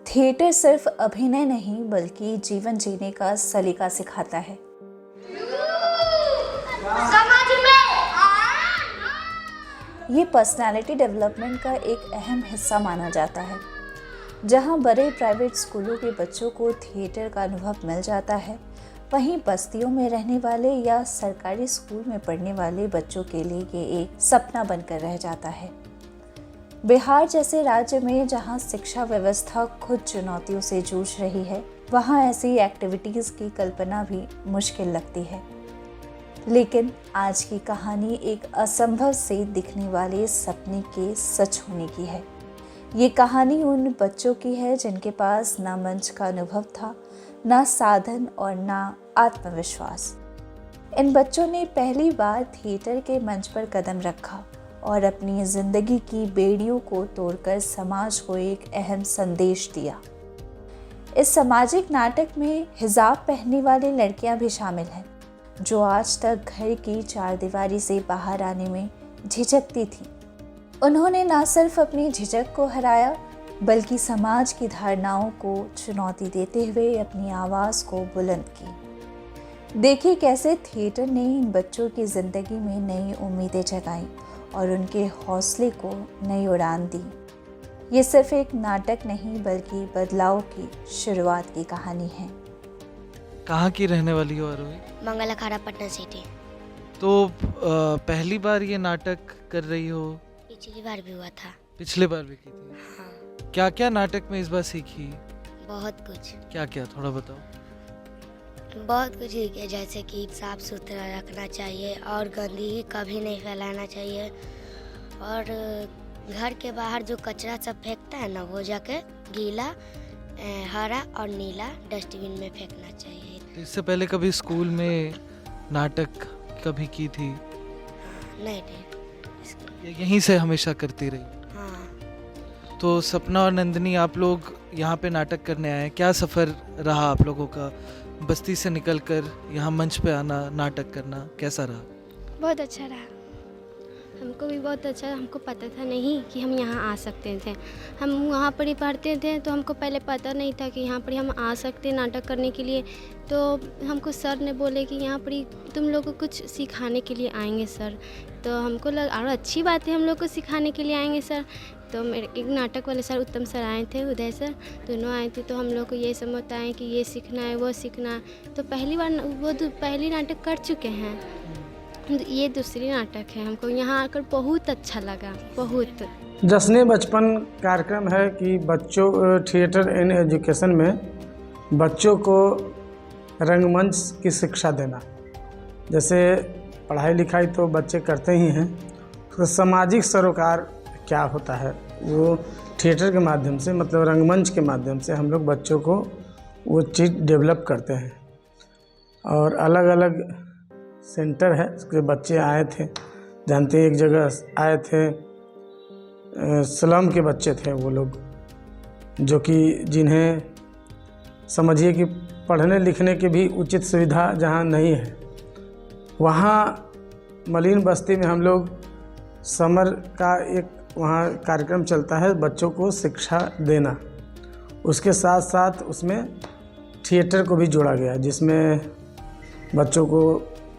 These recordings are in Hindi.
थिएटर सिर्फ अभिनय नहीं बल्कि जीवन जीने का सलीका सिखाता है। ये पर्सनालिटी डेवलपमेंट का एक अहम हिस्सा माना जाता है। जहां बड़े प्राइवेट स्कूलों के बच्चों को थिएटर का अनुभव मिल जाता है, वहीं बस्तियों में रहने वाले या सरकारी स्कूल में पढ़ने वाले बच्चों के लिए ये एक सपना बनकर रह जाता है। बिहार जैसे राज्य में जहां शिक्षा व्यवस्था खुद चुनौतियों से जूझ रही है, वहां ऐसी एक्टिविटीज़ की कल्पना भी मुश्किल लगती है। लेकिन आज की कहानी एक असंभव से दिखने वाले सपने के सच होने की है। ये कहानी उन बच्चों की है जिनके पास ना मंच का अनुभव था, ना साधन और ना आत्मविश्वास। इन बच्चों ने पहली बार थिएटर के मंच पर कदम रखा और अपनी जिंदगी की बेड़ियों को तोड़कर समाज को एक अहम संदेश दिया। इस सामाजिक नाटक में हिजाब पहनने वाली लड़कियां भी शामिल हैं, जो आज तक घर की चारदीवारी से बाहर आने में झिझकती थीं। उन्होंने न सिर्फ अपनी झिझक को हराया, बल्कि समाज की धारणाओं को चुनौती देते हुए अपनी आवाज़ को बुलंद की। देखिए कैसे थिएटर ने इन बच्चों की ज़िंदगी में नई उम्मीदें जगाईं और उनके हौसले को नई उड़ान दी। ये सिर्फ एक नाटक नहीं बल्कि बदलाव की शुरुआत की कहानी है। कहाँ की रहने वाली हो आरोही? मंगल अखाड़ा, पटना सिटी। तो पहली बार ये नाटक कर रही हो? पिछली बार भी हुआ था। पिछले बार भी की थी? हाँ। क्या क्या नाटक में इस बार सीखी? बहुत कुछ। क्या क्या, थोड़ा बताओ। बहुत कुछ सीखे, जैसे कि साफ सुथरा रखना चाहिए और गंदगी कभी नहीं फैलाना चाहिए, और घर के बाहर जो कचरा सब फेंकता है ना, वो जाके गीला, हरा और नीला डस्टबिन में फेंकना चाहिए। तो इससे पहले कभी स्कूल में नाटक कभी की थी? नहीं। यहीं से हमेशा करती रही? हाँ। तो सपना और नंदिनी, आप लोग यहाँ पे नाटक करने आए, क्या सफ़र रहा आप लोगों का? बस्ती से निकलकर यहाँ मंच पे आना, नाटक करना, कैसा रहा? बहुत अच्छा रहा। हमको भी बहुत अच्छा। हमको पता था नहीं कि हम यहाँ आ सकते थे। हम वहाँ पर ही पढ़ते थे, तो हमको पहले पता नहीं था कि यहाँ पर हम आ सकते नाटक करने के लिए। तो हमको सर ने बोले कि यहाँ पर तुम लोग को कुछ सिखाने के लिए आएंगे सर। तो हमको लगा और अच्छी बात है, हम लोग को सिखाने के लिए आएंगे सर। तो मेरे एक नाटक वाले सर, उत्तम सर आए थे, उदय सर, दोनों आए थे। तो हम लोग को ये सब बताएं कि ये सीखना है, वो सीखना है। तो पहली बार वो पहली नाटक कर चुके हैं, ये दूसरी नाटक है। हमको यहाँ आकर बहुत अच्छा लगा, बहुत। जश्न बचपन कार्यक्रम है कि बच्चों थिएटर एंड एजुकेशन में बच्चों को रंगमंच की शिक्षा देना। जैसे पढ़ाई लिखाई तो बच्चे करते ही हैं, तो सामाजिक सरोकार क्या होता है वो थिएटर के माध्यम से, मतलब रंगमंच के माध्यम से हम लोग बच्चों को वो चीज़ डेवलप करते हैं। और अलग अलग सेंटर है, उसके बच्चे आए थे, जानते हैं, एक जगह आए थे, स्लम के बच्चे थे वो लोग, जो कि जिन्हें समझिए कि पढ़ने लिखने की भी उचित सुविधा जहाँ नहीं है, वहाँ मलिन बस्ती में हम लोग समर का एक वहाँ कार्यक्रम चलता है, बच्चों को शिक्षा देना। उसके साथ साथ उसमें थिएटर को भी जोड़ा गया, जिसमें बच्चों को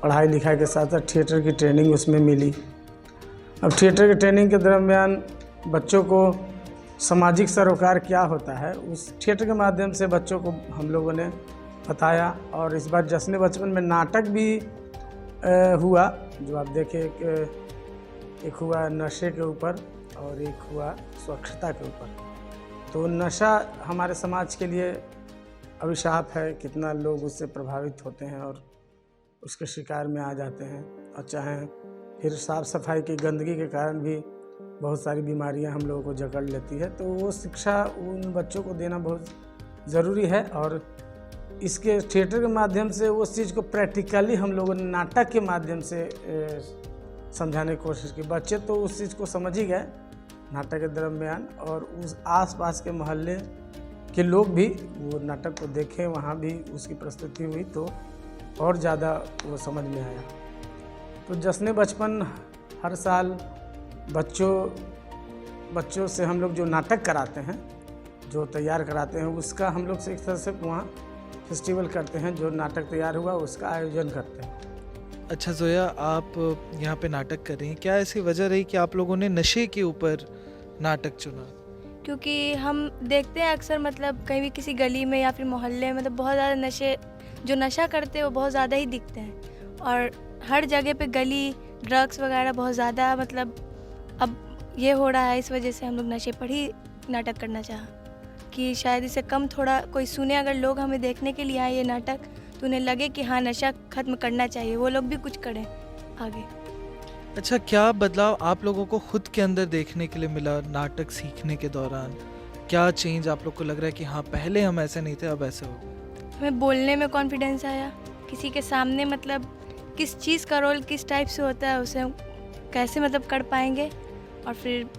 पढ़ाई लिखाई के साथ साथ थिएटर की ट्रेनिंग उसमें मिली। अब थिएटर की ट्रेनिंग के दरमियान बच्चों को सामाजिक सरोकार क्या होता है, उस थिएटर के माध्यम से बच्चों को हम लोगों ने बताया। और इस बार जश्न बचपन में नाटक भी हुआ, जो आप देखे, एक हुआ नशे के ऊपर और एक हुआ स्वच्छता के ऊपर। तो नशा हमारे समाज के लिए अभिशाप है, कितना लोग उससे प्रभावित होते हैं और उसके शिकार में आ जाते हैं। और चाहे फिर साफ़ सफाई की गंदगी के कारण भी बहुत सारी बीमारियां हम लोगों को जकड़ लेती है। तो वो शिक्षा उन बच्चों को देना बहुत ज़रूरी है। और इसके थिएटर के माध्यम से उस चीज़ को प्रैक्टिकली हम लोगों ने नाटक के माध्यम से समझाने की कोशिश की। बच्चे तो उस चीज़ को समझ ही गए नाटक के दरमियान, और उस आसपास के मोहल्ले के लोग भी वो नाटक को देखें, वहाँ भी उसकी प्रस्तुति हुई, तो और ज़्यादा वो समझ में आया। तो जश्न बचपन हर साल बच्चों से हम लोग जो नाटक कराते हैं, जो तैयार कराते हैं, उसका हम लोग से एक तरह से वहाँ फेस्टिवल करते हैं। जो नाटक तैयार हुआ उसका आयोजन करते हैं। अच्छा जोया, आप यहाँ पे नाटक कर रही हैं, क्या ऐसी वजह रही कि आप लोगों ने नशे के ऊपर नाटक चुना? क्योंकि हम देखते हैं अक्सर मतलब कहीं भी किसी गली में या फिर मोहल्ले में मतलब बहुत ज़्यादा जो नशा करते हैं वो बहुत ज़्यादा ही दिखते हैं, और हर जगह पे गली ड्रग्स वगैरह बहुत ज़्यादा मतलब अब ये हो रहा है। इस वजह से हम लोग नशे पर ही नाटक करना चाहा कि शायद इसे कम थोड़ा कोई सुने। अगर लोग हमें देखने के लिए आए ये नाटक तो उन्हें लगे कि हाँ नशा ख़त्म करना चाहिए, वो लोग भी कुछ करें आगे। अच्छा, क्या बदलाव आप लोगों को खुद के अंदर देखने के लिए मिला नाटक सीखने के दौरान? क्या चेंज आप लोग को लग रहा है कि हाँ पहले हम ऐसे नहीं थे, अब ऐसे हो गए? हमें बोलने में कॉन्फिडेंस आया, किसी के सामने मतलब किस चीज़ का रोल किस टाइप से होता है उसे हम कैसे मतलब कर पाएंगे, और फिर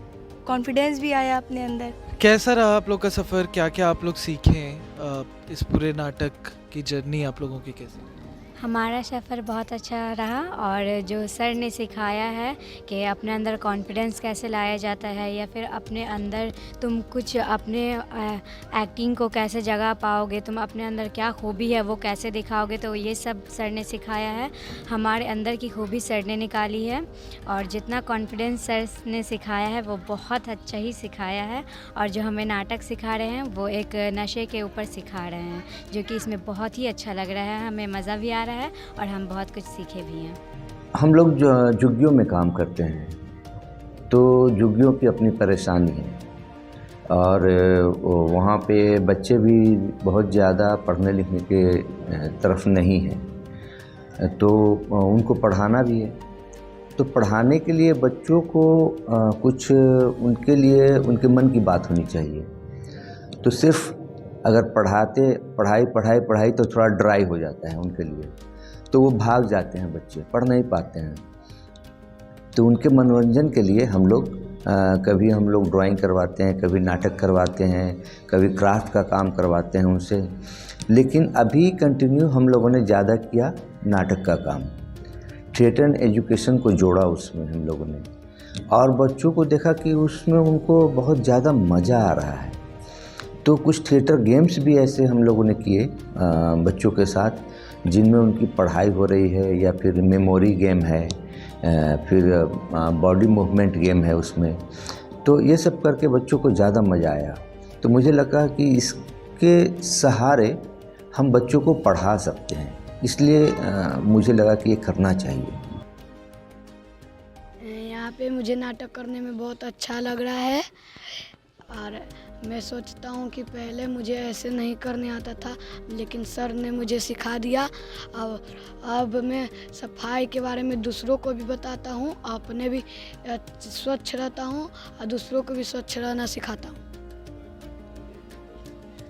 कॉन्फिडेंस भी आया अपने अंदर। कैसा रहा आप लोग का सफ़र? क्या क्या आप लोग सीखें? इस पूरे नाटक की जर्नी आप लोगों की कैसी? हमारा सफ़र बहुत अच्छा रहा, और जो सर ने सिखाया है कि अपने अंदर कॉन्फिडेंस कैसे लाया जाता है, या फिर अपने अंदर तुम कुछ अपने एक्टिंग को कैसे जगा पाओगे, तुम अपने अंदर क्या खूबी है वो कैसे दिखाओगे, तो ये सब सर ने सिखाया है। हमारे अंदर की खूबी सर ने निकाली है, और जितना कॉन्फिडेंस सर ने सिखाया है वो बहुत अच्छा ही सिखाया है। और जो हमें नाटक सिखा रहे हैं वो एक नशे के ऊपर सिखा रहे हैं, जो कि इसमें बहुत ही अच्छा लग रहा है, हमें मज़ा भी आ रहा है और हम बहुत कुछ सीखे भी हैं। हम लोग जो झुग्गियों में काम करते हैं, तो झुग्गियों की अपनी परेशानी है, और वहाँ पे बच्चे भी बहुत ज़्यादा पढ़ने लिखने के तरफ नहीं हैं, तो उनको पढ़ाना भी है। तो पढ़ाने के लिए बच्चों को कुछ उनके लिए उनके मन की बात होनी चाहिए। तो सिर्फ अगर पढ़ाई तो थोड़ा ड्राई हो जाता है उनके लिए, तो वो भाग जाते हैं, बच्चे पढ़ नहीं पाते हैं। तो उनके मनोरंजन के लिए हम लोग कभी हम लोग ड्राइंग करवाते हैं, कभी नाटक करवाते हैं, कभी क्राफ्ट का काम करवाते हैं उनसे। लेकिन अभी कंटिन्यू हम लोगों ने ज़्यादा किया नाटक का काम, थिएटर एंड एजुकेशन को जोड़ा उसमें हम लोगों ने, और बच्चों को देखा कि उसमें उनको बहुत ज़्यादा मज़ा आ रहा है। तो कुछ थिएटर गेम्स भी ऐसे हम लोगों ने किए बच्चों के साथ, जिनमें उनकी पढ़ाई हो रही है, या फिर मेमोरी गेम है, फिर बॉडी मूवमेंट गेम है उसमें। तो ये सब करके बच्चों को ज़्यादा मज़ा आया। तो मुझे लगा कि इसके सहारे हम बच्चों को पढ़ा सकते हैं, इसलिए मुझे लगा कि ये करना चाहिए। यहाँ पे मुझे नाटक करने में बहुत अच्छा लग रहा है, और मैं सोचता हूँ कि पहले मुझे ऐसे नहीं करने आता था, लेकिन सर ने मुझे सिखा दिया। अब मैं सफाई के बारे में दूसरों को भी बताता हूँ, अपने भी स्वच्छ रहता हूँ और दूसरों को भी स्वच्छ रहना सिखाता हूँ।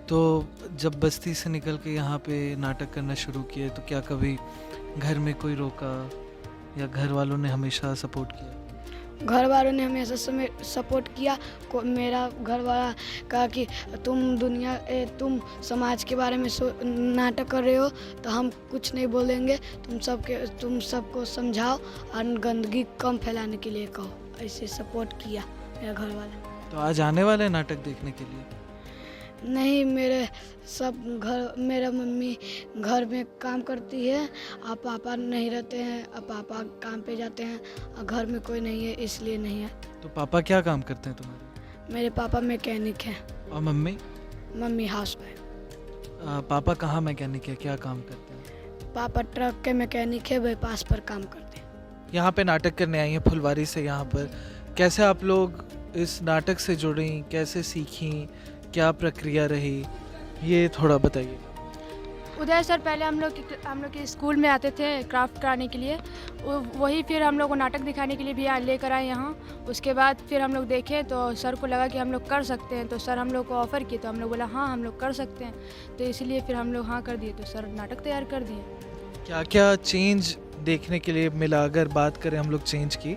तो जब बस्ती से निकल के यहाँ पे नाटक करना शुरू किए, तो क्या कभी घर में कोई रोका या घर वालों ने हमेशा सपोर्ट किया? घर वालों ने हमेशा सपोर्ट किया। मेरा घर वाला कहा कि तुम समाज के बारे में नाटक कर रहे हो, तो हम कुछ नहीं बोलेंगे, तुम सबको समझाओ और गंदगी कम फैलाने के लिए कहो। ऐसे सपोर्ट किया मेरा घर वाला। तो आज आने वाले नाटक देखने के लिए? नहीं, मेरा मम्मी घर में काम करती है और पापा नहीं रहते हैं, और पापा काम पे जाते हैं और घर में कोई नहीं है, इसलिए नहीं है। तो पापा क्या काम करते हैं तुम्हारे? मेरे पापा मैकेनिक हैं। और मम्मी? Mummy housewife. पापा कहाँ मैकेनिक है, क्या काम करते हैं? पापा ट्रक के मैकेनिक है, बाईपास पर काम करते हैं। यहाँ पे नाटक करने आई हैं फुलवारी से, यहाँ पर कैसे आप लोग इस नाटक से जुड़ी, कैसे सीखी, क्या प्रक्रिया रही, ये थोड़ा बताइए। उदय सर पहले हम लोग के स्कूल में आते थे क्राफ्ट कराने के लिए, वही फिर हम लोग को नाटक दिखाने के लिए भी लेकर आए यहाँ। उसके बाद फिर हम लोग देखे तो सर को लगा कि हम लोग कर सकते हैं, तो सर हम लोग को ऑफ़र किए, तो हम लोग बोला हाँ हम लोग कर सकते हैं, तो इसलिए फिर हम लोग हाँ कर दिए, तो सर नाटक तैयार कर दिए। क्या क्या चेंज देखने के लिए मिला? अगर बात करें हम लोग चेंज की,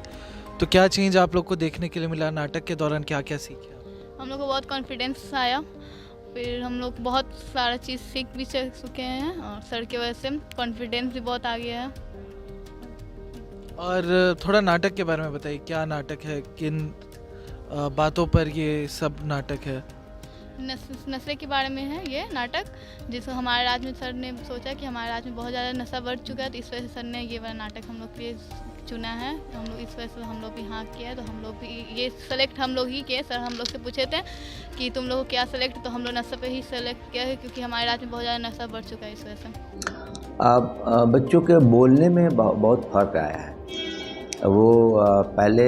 तो क्या चेंज आप लोग को देखने के लिए मिला? नाटक के दौरान क्या क्या सीखे? हम लोग को बहुत कॉन्फिडेंस आया, फिर हम लोग बहुत सारा चीज़ सीख भी चुके हैं और सर की वजह से कॉन्फिडेंस भी बहुत आ गया है। और थोड़ा नाटक के बारे में बताइए, क्या नाटक है, किन बातों पर ये सब नाटक है? नशे के बारे में है ये नाटक, जिसको हमारे राज्य में सर ने सोचा कि हमारे राज्य में बहुत ज़्यादा नशा बढ़ चुका है, तो इस वजह से सर ने ये वाला नाटक हम लोग के लिए चुना है। हम लोग इस वजह से हम लोग भी हाँ किया है, तो हम लोग भी ये सेलेक्ट हम लोग ही किए। सर हम लोग से पूछे थे कि तुम लोग को क्या सेलेक्ट, तो हम लोग नशा पे ही सेलेक्ट किया है, क्योंकि हमारे राज्य में बहुत ज़्यादा नशा बढ़ चुका है इस वजह से। अब बच्चों के बोलने में बहुत फ़र्क आया है। वो पहले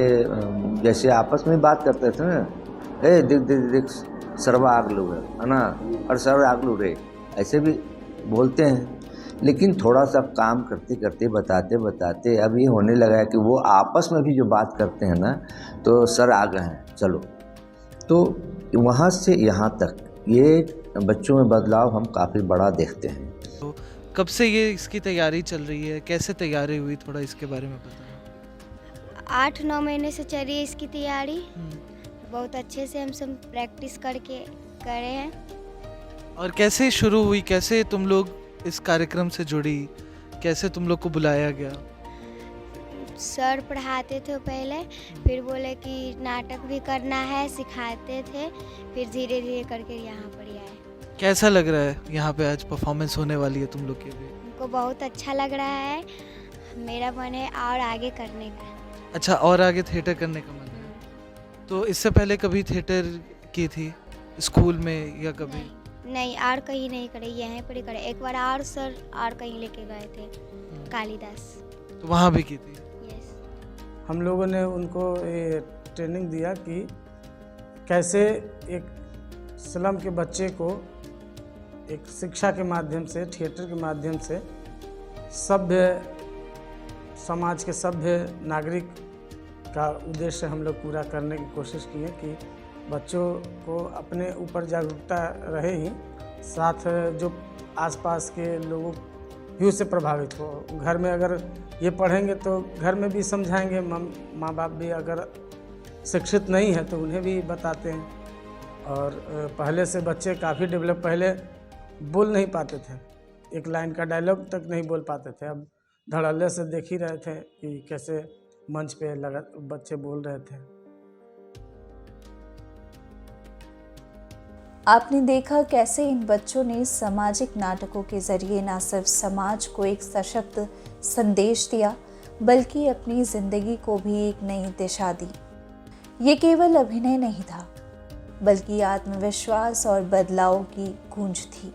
जैसे आपस में बात करते थे ना, ए देख देख देख सरवा आगलू है ना, और सरवा आगलू रे, ऐसे भी बोलते हैं। लेकिन थोड़ा सा काम करते करते बताते बताते अब ये होने लगा है कि वो आपस में भी जो बात करते हैं ना, तो सर आ गए हैं चलो। तो वहाँ से यहाँ तक ये बच्चों में बदलाव हम काफ़ी बड़ा देखते हैं। तो कब से ये इसकी तैयारी चल रही है, कैसे तैयारी हुई, थोड़ा इसके बारे में बताओ। 8-9 महीने से चल रही है इसकी तैयारी। बहुत अच्छे से हम सब प्रैक्टिस करके करे हैं। और कैसे शुरू हुई, कैसे तुम लोग इस कार्यक्रम से जुड़ी, कैसे तुम लोग को बुलाया गया? सर पढ़ाते थे पहले, फिर बोले कि नाटक भी करना है, सिखाते थे, फिर धीरे धीरे करके यहाँ पर आए। कैसा लग रहा है यहाँ पे आज परफॉर्मेंस होने वाली है तुम लोग के लिए? हमको बहुत अच्छा लग रहा है। मेरा मन है और आगे करने का। अच्छा, और आगे थिएटर करने का मन है? तो इससे पहले कभी थिएटर की थी स्कूल में या कभी? नहीं, और कहीं नहीं करे, यहीं पर ही करे। एक बार और सर और कहीं लेके गए थे, कालिदास, तो वहाँ भी की थी? यस। हम लोगों ने उनको ये ट्रेनिंग दिया कि कैसे एक स्लम के बच्चे को एक शिक्षा के माध्यम से, थिएटर के माध्यम से सभ्य समाज के सभ्य नागरिक का उद्देश्य हम लोग पूरा करने की कोशिश किए कि बच्चों को अपने ऊपर जागरूकता रहे ही साथ जो आसपास के लोगों भी उससे प्रभावित हो। घर में अगर ये पढ़ेंगे तो घर में भी समझाएंगे, माँ बाप भी अगर शिक्षित नहीं है तो उन्हें भी बताते हैं। और पहले से बच्चे काफ़ी डेवलप, पहले बोल नहीं पाते थे, एक लाइन का डायलॉग तक नहीं बोल पाते थे। अब धड़ल्ले से देख ही रहे थे कि कैसे मंच पे लगा बच्चे बोल रहे थे। आपने देखा कैसे इन बच्चों ने सामाजिक नाटकों के जरिए न सिर्फ समाज को एक सशक्त संदेश दिया, बल्कि अपनी जिंदगी को भी एक नई दिशा दी। ये केवल अभिनय नहीं था, बल्कि आत्मविश्वास और बदलाव की गूंज थी।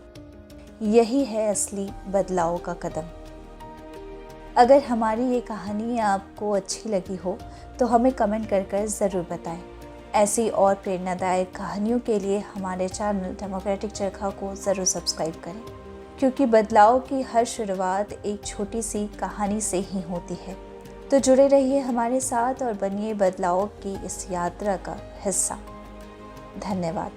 यही है असली बदलाव का कदम। अगर हमारी ये कहानी आपको अच्छी लगी हो तो हमें कमेंट कर ज़रूर बताएं। ऐसी और प्रेरणादायक कहानियों के लिए हमारे चैनल डेमोक्रेटिक चरखा को ज़रूर सब्सक्राइब करें, क्योंकि बदलाव की हर शुरुआत एक छोटी सी कहानी से ही होती है। तो जुड़े रहिए हमारे साथ और बनिए बदलाव की इस यात्रा का हिस्सा। धन्यवाद।